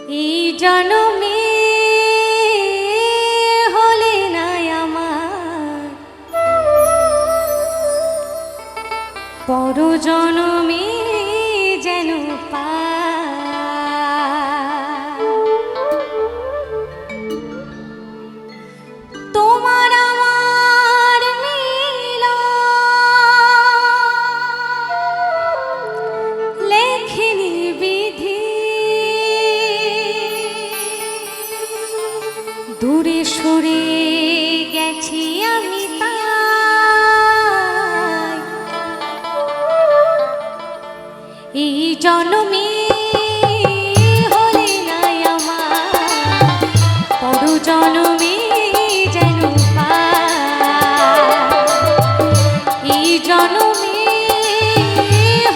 এই জনমে হলে না আমার, পর জনমে যেন তোমার আমার মিলন লেখেনি বিধি, দূরে সরে গেছি আমি তাই এই জনমে হলে না আমার, পর জনমে যেন এই জনমে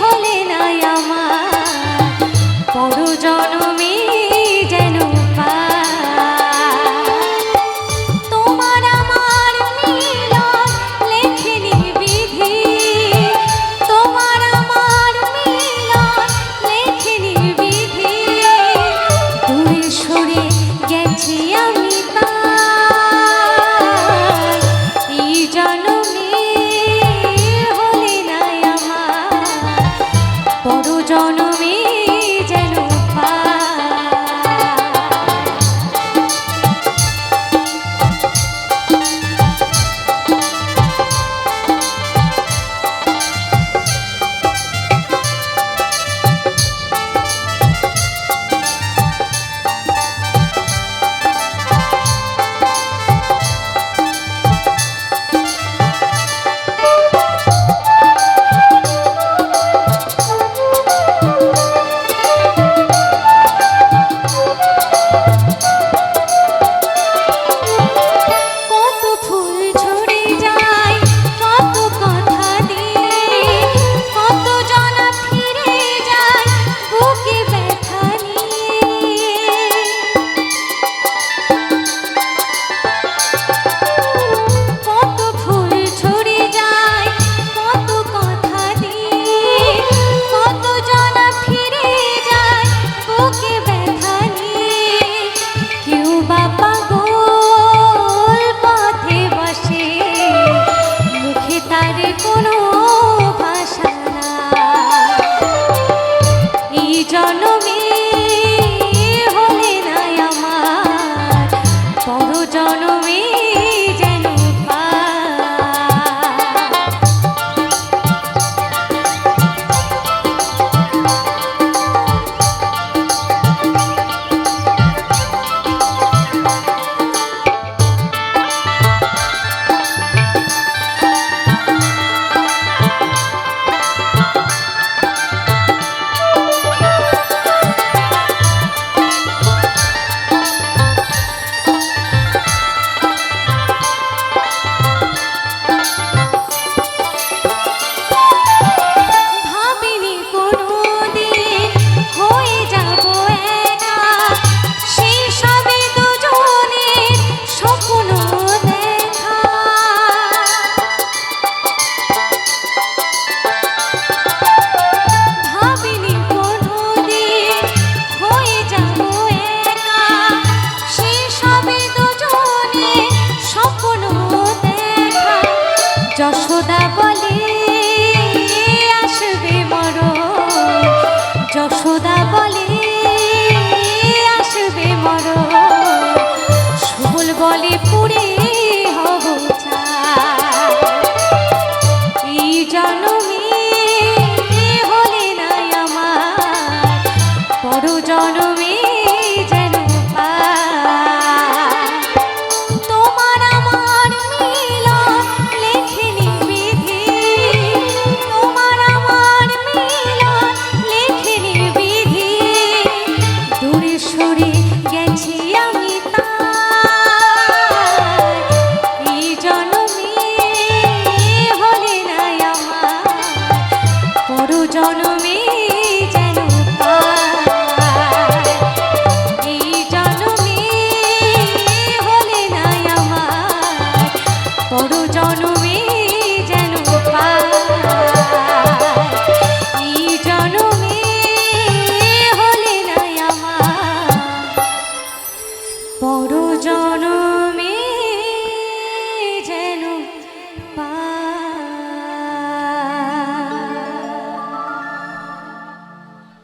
হলে না আমার, পর জনমে যেন তোমার আমার মিলন লেখেনি বিধি, তোমার আমার মিলন লেখেনি বিধি, দূরে সরে গেছি আমি তাই এই জনমে হলে না আমার, পর জনমে যেন কোনো ভাষা না, এই জনমে হলে না আমার, পর জনমে যেন যশোদা বলে আসবে মরণ, যশোদা বলে আসবে মরণ, সুবল বলে পুড়ে হব ছাই এই জনমে হলে না আমার, পর জনমে